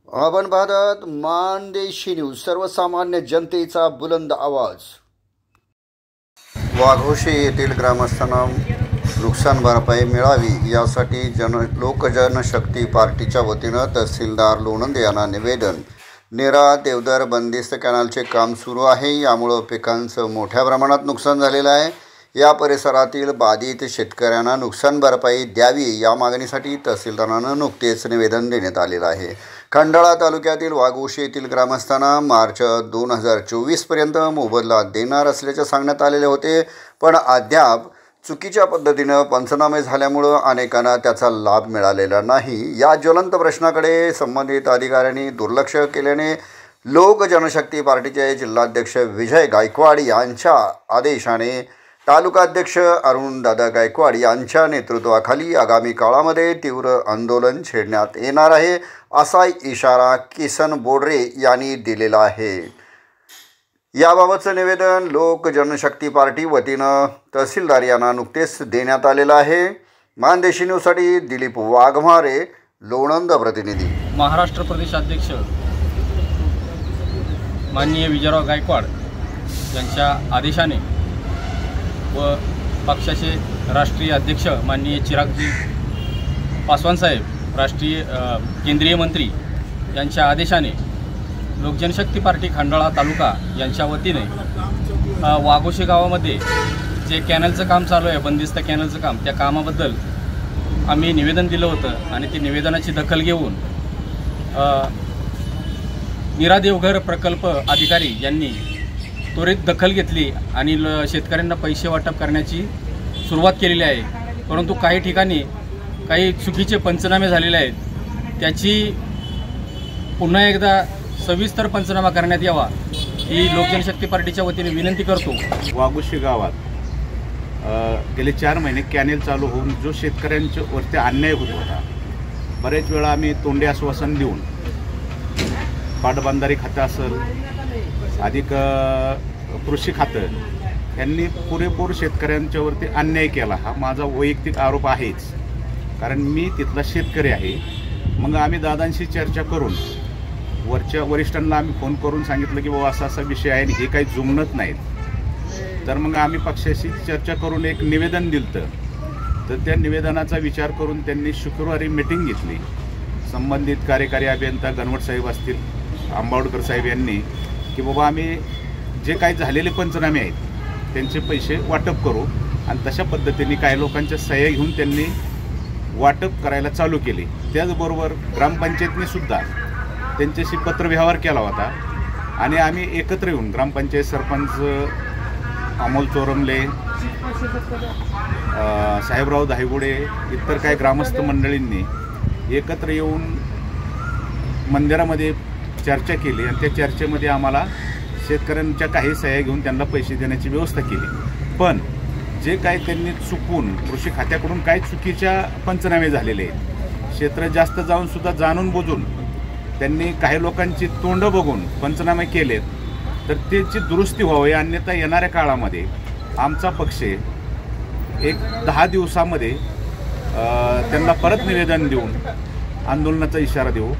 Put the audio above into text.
आपण पाहतात मानदेशी न्यूज, सर्वसामान्य जनतेचा बुलंद आवाज। वाघोशी येथील ग्रामस्थांना नुकसान भरपाई मिळावी यासाठी लोकजनशक्ती पार्टीच्या वतीनं तहसीलदार लोणंद यांना निवेदन। नेरा देवदर बंदिस्त कॅनलचे काम सुरू आहे, यामुळे पिकांचं मोठ्या प्रमाणात नुकसान झालेलं आहे। या परिसरातील बाधित शेतकऱ्यांना नुकसान भरपाई द्यावी या मागणीसाठी तहसीलदारांना नुकतेच निवेदन देण्यात आलेलं आहे। खंडाळा तालुक्यातील वाघोशी येथील ग्रामस्थांना मार्च 2024 पर्यंत मोबदला देणार असल्याचे सांगण्यात आलेले होते, पण अद्याप चुकीच्या पद्धतीने पंचनामे झाल्यामुळे अनेकांना त्याचा लाभ मिळालेला नाही। या ज्वलंत प्रश्नाकडे संबंधित अधिकाऱ्यांनी दुर्लक्ष केल्याने लोक जनशक्ती पार्टीचे जिल्हाध्यक्ष विजय गायकवाड यांच्या आदेशाने तालुका अध्यक्ष अरुण दादा गायकवाड यांच्या नेतृत्वाखाली आगामी काळामध्ये तीव्र आंदोलन छेडण्यात येणार आहे, असा इशारा किसन बोडरे यांनी दिलेला आहे। याबाबतचं निवेदन लोक जनशक्ती पार्टी वतीनं तहसीलदार यांना नुकतेच देण्यात आलेलं आहे। मानदेशी न्यूजसाठी दिलीप वाघमारे, लोणंद प्रतिनिधी। महाराष्ट्र प्रदेश अध्यक्ष माननीय विजयराव गायकवाड यांच्या आदेशाने व पक्षाचे राष्ट्रीय अध्यक्ष माननीय चिरागजी पासवान साहेब, राष्ट्रीय केंद्रीय मंत्री यांच्या आदेशाने लोकजनशक्ती पार्टी खंडाळा तालुका यांच्या वतीने वाघोशी गावामध्ये जे कॅनलचं काम चालू आहे, बंदिस्त कॅनलचं काम, त्या कामाबद्दल आम्ही निवेदन दिलं होतं आणि ती निवेदनाची दखल घेऊन नेरा देवघर प्रकल्प अधिकारी यांनी त्वरित दखल घेतली आणि शेतकऱ्यांना पैसे वाटप करण्याची सुरुवात केलेली आहे। परंतु काही ठिकाणी काही चुकीचे पंचनामे झालेले आहेत, त्याची पुन्हा एकदा सविस्तर पंचनामा करण्यात यावा ही लोकजनशक्ती पार्टीच्या वतीने विनंती करतो। वाघोशी गावात गेले 4 महिने कॅनेल चालू होऊन जो शेतकऱ्यांच्या वरती अन्याय होत होता, बरेच वेळा आम्ही तोंडी आश्वासन देऊन पाटबंधारे खातं असेल, अधिक कृषी खातं यांनी पुरेपूर शेतकऱ्यांच्यावरती अन्याय केला, हा माझा वैयक्तिक आरोप आहेच, कारण मी तिथला शेतकरी आहे। मग आम्ही दादांशी चर्चा करून वरच्या वरिष्ठांना आम्ही फोन करून सांगितलं की बाबा असा विषय आहे आणि हे काही जुमणत नाहीत। तर मग आम्ही पक्षाशी चर्चा करून एक निवेदन दिलं, तर त्या निवेदनाचा विचार करून त्यांनी शुक्रवारी मीटिंग घेतली। संबंधित कार्यकारी अभियंता गणवट साहेब असतील, आंबावडकर साहेब यांनी की बाबा आम्ही जे काही झालेले पंचनामे आहेत त्यांचे पैसे वाटप करू, आणि तशा पद्धतीने काही लोकांच्या सह्या घेऊन त्यांनी वाटप करायला चालू केले। त्याचबरोबर ग्रामपंचायतने सुद्धा त्यांच्याशी पत्रव्यवहार केला होता आणि आम्ही एकत्र येऊन ग्रामपंचायत सरपंच अमोल चोरमले, साहेबराव धायगुडे, इतर काही ग्रामस्थ मंडळींनी एकत्र येऊन मंदिरामध्ये चर्चा केली आणि त्या चर्चेमध्ये आम्हाला शेतकऱ्यांच्या काही सह्या घेऊन त्यांना पैसे देण्याची व्यवस्था केली। पण जे काही त्यांनी चुकून कृषी खात्याकडून काही चुकीच्या पंचनामे झालेले आहेत, क्षेत्र जास्त जाऊन सुद्धा जाणून बुजून त्यांनी काही लोकांची तोंड बघून पंचनामे केलेत, तर त्याची दुरुस्ती व्हावी, अन्यथा येणाऱ्या काळामध्ये आमचा पक्ष एक 10 दिवसामध्ये त्यांना परत निवेदन देऊन आंदोलनाचा इशारा देऊ।